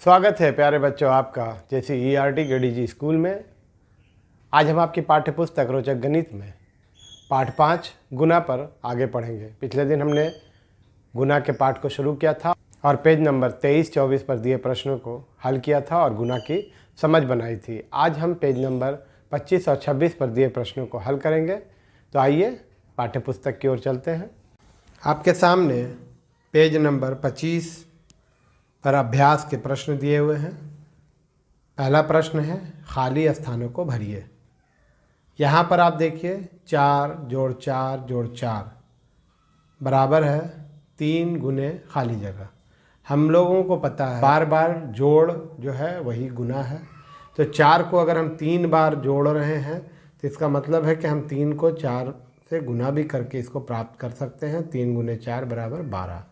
स्वागत है प्यारे बच्चों आपका जैसे ERT KDG स्कूल में। आज हम आपकी पाठ्य पुस्तक रोचक गणित में पाठ 5 गुना पर आगे पढ़ेंगे। पिछले दिन हमने गुना के पाठ को शुरू किया था और पेज नंबर 23-24 पर दिए प्रश्नों को हल किया था और गुना की समझ बनाई थी। आज हम पेज नंबर 25 और 26 पर दिए प्रश्नों को हल करेंगे। तो आइए पाठ्य पुस्तक की ओर चलते हैं। आपके सामने पेज नंबर 25 पर अभ्यास के प्रश्न दिए हुए हैं। पहला प्रश्न है खाली स्थानों को भरिए। यहाँ पर आप देखिए 4 जोड़ 4 जोड़ 4 बराबर है 3 गुने खाली जगह। हम लोगों को पता है बार बार जोड़ जो है वही गुना है। तो 4 को अगर हम 3 बार जोड़ रहे हैं तो इसका मतलब है कि हम 3 को 4 से गुना भी करके इसको प्राप्त कर सकते हैं। 3 गुने 4 बराबर 12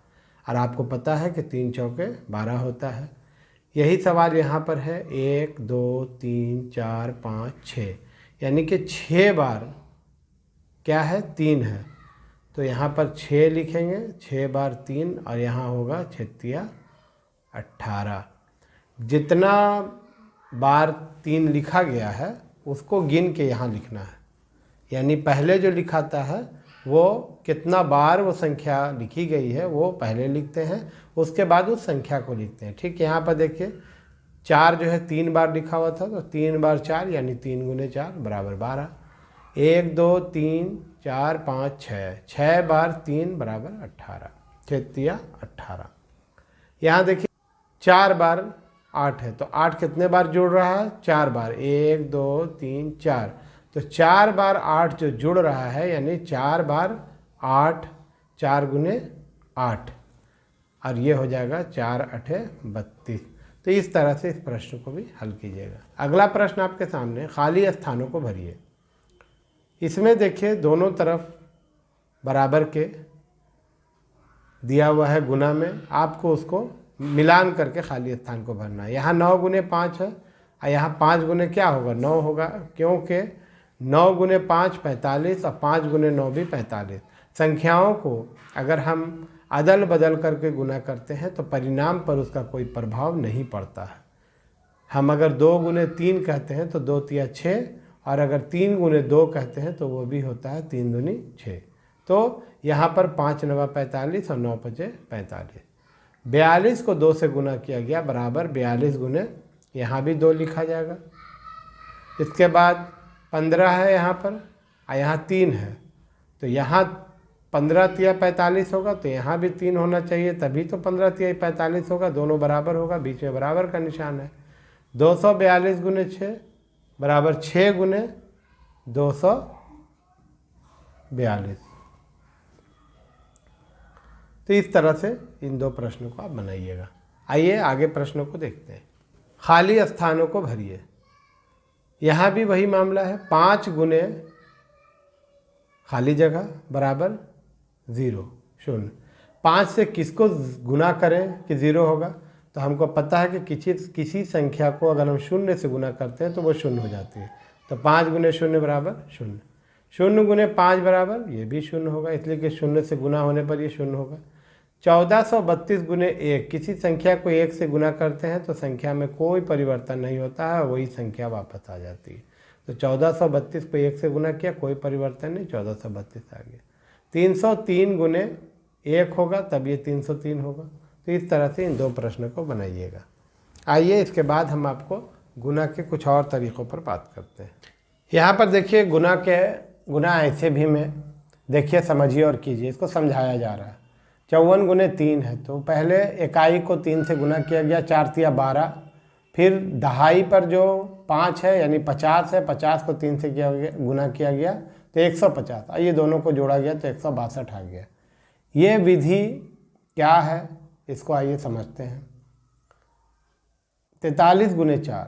और आपको पता है कि 3 चौके 12 होता है। यही सवाल यहाँ पर है 1 2 3 4 5 6 यानी कि 6 बार क्या है 3 है। तो यहाँ पर 6 लिखेंगे, 6 बार 3 और यहाँ होगा 6 18। जितना बार 3 लिखा गया है उसको गिन के यहाँ लिखना है। यानी पहले जो लिखाता है वो कितना बार वो संख्या लिखी गई है वो पहले लिखते हैं, उसके बाद उस संख्या को लिखते हैं। ठीक, यहाँ पर देखिए 4 जो है 3 बार लिखा हुआ था तो 3 बार 4 यानी 3 गुने 4 बराबर 12। 1 2 3 4 5 6 6 बार 3 बराबर 18। 6 18। यहाँ देखिए 4 बार 8 है तो 8 कितने बार जुड़ रहा है 4 बार। 1 2 3 4 तो 4 बार 8 जो जुड़ रहा है यानी 4 बार 8 4 गुने 8 और ये हो जाएगा 4 8 32। तो इस तरह से इस प्रश्न को भी हल कीजिएगा। अगला प्रश्न आपके सामने खाली स्थानों को भरिए। इसमें देखिए दोनों तरफ बराबर के दिया हुआ है गुना में, आपको उसको मिलान करके खाली स्थान को भरना है। यहाँ 9 गुने 5 है और यहाँ 5 गुने क्या होगा 9 होगा, क्योंकि 9 गुने 5 45 और 5 गुने 9 भी 45। संख्याओं को अगर हम अदल बदल करके गुना करते हैं तो परिणाम पर उसका कोई प्रभाव नहीं पड़ता है। हम अगर 2 गुने 3 कहते हैं तो 2 तिया 6 और अगर 3 गुने 2 कहते हैं तो वो भी होता है 3 दूनी 6। तो यहाँ पर 5 9 45 और 9 5 45। 42 को 2 से गुना किया गया बराबर 42 गुने, यहाँ भी 2 लिखा जाएगा। इसके बाद 15 है यहाँ पर और यहाँ 3 है तो यहाँ 15 तिया 45 होगा तो यहाँ भी 3 होना चाहिए, तभी तो 15 तिया 45 होगा। दोनों बराबर होगा, बीच में बराबर का निशान है। 242 गुने 6 बराबर 6 गुने 242। तो इस तरह से इन दो प्रश्नों को आप बनाइएगा। आइए आगे प्रश्नों को देखते हैं। खाली स्थानों को भरिए। यहाँ भी वही मामला है 5 गुने खाली जगह बराबर 0 0। 5 से किसको गुना करें कि 0 होगा, तो हमको पता है कि किसी संख्या को अगर हम 0 से गुना करते हैं तो वो 0 हो जाती है। तो 5 गुने 0 बराबर 0। 0 गुने 5 बराबर ये भी 0 होगा, इसलिए कि 0 से गुना होने पर ये 0 होगा। 1432 गुने 1, किसी संख्या को 1 से गुना करते हैं तो संख्या में कोई परिवर्तन नहीं होता है, वही संख्या वापस आ जाती है। तो 1432 को 1 से गुना किया, कोई परिवर्तन नहीं, 1432 आ गया। 303 गुने 1 होगा तब ये 303 होगा। तो इस तरह से इन दो प्रश्नों को बनाइएगा। आइए इसके बाद हम आपको गुना के कुछ और तरीक़ों पर बात करते हैं। यहाँ पर देखिए गुना ऐसे भी में देखिए समझिए और कीजिए, इसको समझाया जा रहा है। 54 गुने 3 है तो पहले इकाई को 3 से गुना किया गया, 4 तिया 12। फिर दहाई पर जो 5 है यानी 50 है, 50 को 3 से गुना किया गया तो 150। ये दोनों को जोड़ा गया तो 162 आ गया। ये विधि क्या है इसको आइए समझते हैं। 43 गुने 4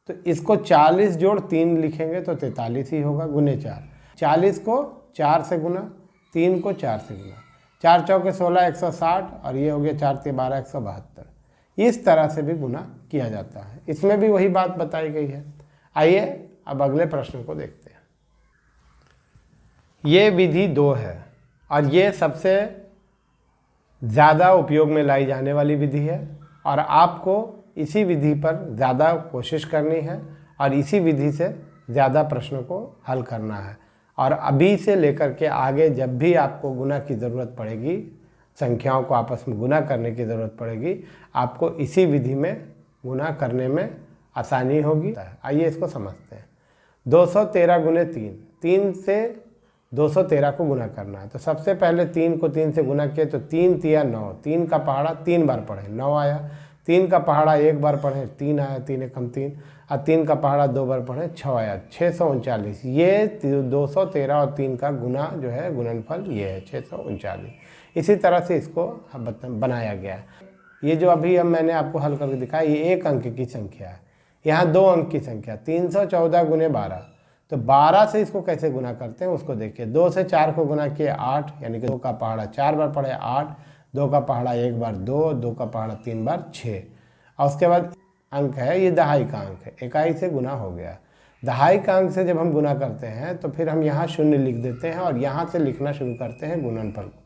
तो इसको 40 जोड़ 3 लिखेंगे तो 43 ही होगा गुने 4। 40 को 4 से गुना, 3 को 4 से गुना, 4 चौके 16 160 और ये हो गया 4 तिया 12 172। इस तरह से भी गुना किया जाता है। इसमें भी वही बात बताई गई है। आइए अब अगले प्रश्न को देखते हैं। ये विधि 2 है और ये सबसे ज़्यादा उपयोग में लाई जाने वाली विधि है और आपको इसी विधि पर ज़्यादा कोशिश करनी है और इसी विधि से ज़्यादा प्रश्नों को हल करना है। और अभी से लेकर के आगे जब भी आपको गुना की ज़रूरत पड़ेगी, संख्याओं को आपस में गुना करने की ज़रूरत पड़ेगी, आपको इसी विधि में गुना करने में आसानी होगी। आइए इसको समझते हैं। 213 गुने 3, 3 से 213 को गुना करना है। तो सबसे पहले 3 को 3 से गुना किया तो 3 तिया 9, 3 का पहाड़ा 3 बार पढ़े 9 आया, 3 का पहाड़ा 1 बार पढ़े 3 आया, 3 एकम 3, और 3 का पहाड़ा 2 बार पढ़े 6 आया, 639। ये 213 और 3 का गुना जो है गुणनफल ये है 639। इसी तरह से इसको बनाया गया है। ये जो अभी अब मैंने आपको हल करके दिखाया, ये 1 अंक की संख्या है, यहाँ 2 अंक की संख्या 314 गुने 12। तो 12 से इसको कैसे गुना करते हैं उसको देखिए। 2 से 4 को गुना किए 8, यानी कि 2 का पहाड़ा 4 बार पढ़े 8, 2 का पहाड़ा 1 बार 2, 2 का पहाड़ा 3 बार 6, और उसके बाद अंक है ये दहाई का अंक है, इकाई से गुना हो गया। दहाई का अंक से जब हम गुना करते हैं तो फिर हम यहाँ शून्य लिख देते हैं और यहाँ से लिखना शुरू करते हैं गुणनफल को।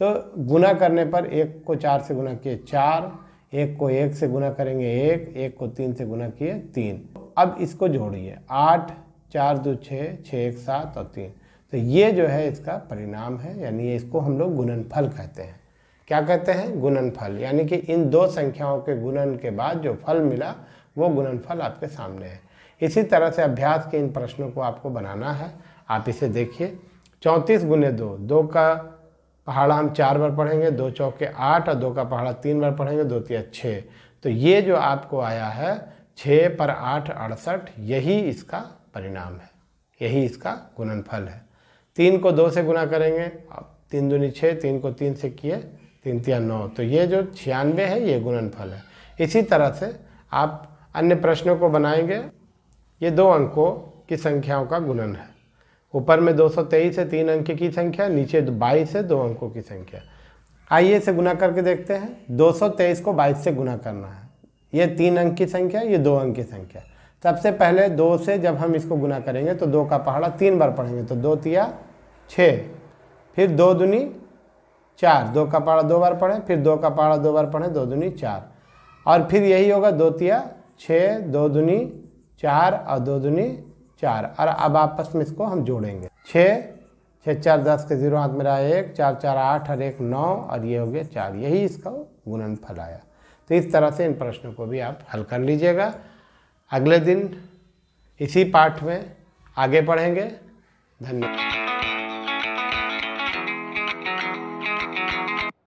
तो गुना करने पर 1 को 4 से गुना किए 4, 1 को 1 से गुना करेंगे 1, 1 को 3 से गुना किए 3। अब इसको जोड़िए 8, 4 2 6, 6 1 7 और 3। तो ये जो है इसका परिणाम है, यानी इसको हम लोग गुणनफल कहते हैं। क्या कहते हैं? गुणनफल। यानी कि इन दो संख्याओं के गुणन के बाद जो फल मिला वो गुणनफल आपके सामने है। इसी तरह से अभ्यास के इन प्रश्नों को आपको बनाना है। आप इसे देखिए। 34 गुने 2, 2 का पहाड़ा हम 4 बार पढ़ेंगे, 2 चौके 8, और 2 का पहाड़ा 3 बार पढ़ेंगे, 2 तिया 6। तो ये जो आपको आया है 6 पर 8 68, यही इसका परिणाम है, यही इसका गुणनफल है। 3 को 2 से गुना करेंगे, अब 3 दूनी 6, 3 को 3 से किए 3 तिया 9। तो ये जो 96 है ये गुणनफल है। इसी तरह से आप अन्य प्रश्नों को बनाएंगे। ये 2 अंकों की संख्याओं का गुणन है। ऊपर में 223 है 3 अंक की संख्या, नीचे 22 है 2 अंकों की संख्या। आइए इसे गुना करके देखते हैं। 223 को 22 से गुना करना है। ये 3 अंक की संख्या, ये 2 अंक की संख्या। सबसे पहले 2 से जब हम इसको गुना करेंगे तो 2 का पहाड़ा 3 बार पढ़ेंगे, तो 2 तिया 6, फिर 2 दूनी 4, 2 का पहाड़ा 2 बार पढ़ें, फिर 2 का पहाड़ा 2 बार पढ़ें, 2 दूनी 4, और फिर यही होगा 2 तिया 6, 2 दूनी 4 और 2 दूनी 4। और अब आपस में इसको हम जोड़ेंगे। 6 6 4 10 के 0 हाथ में रहा 1, 4 4 8 और 1 9, और ये हो गया 4। यही इसका गुणनफल आया। तो इस तरह से इन प्रश्नों को भी आप हल कर लीजिएगा। अगले दिन इसी पाठ में आगे पढ़ेंगे। धन्यवाद।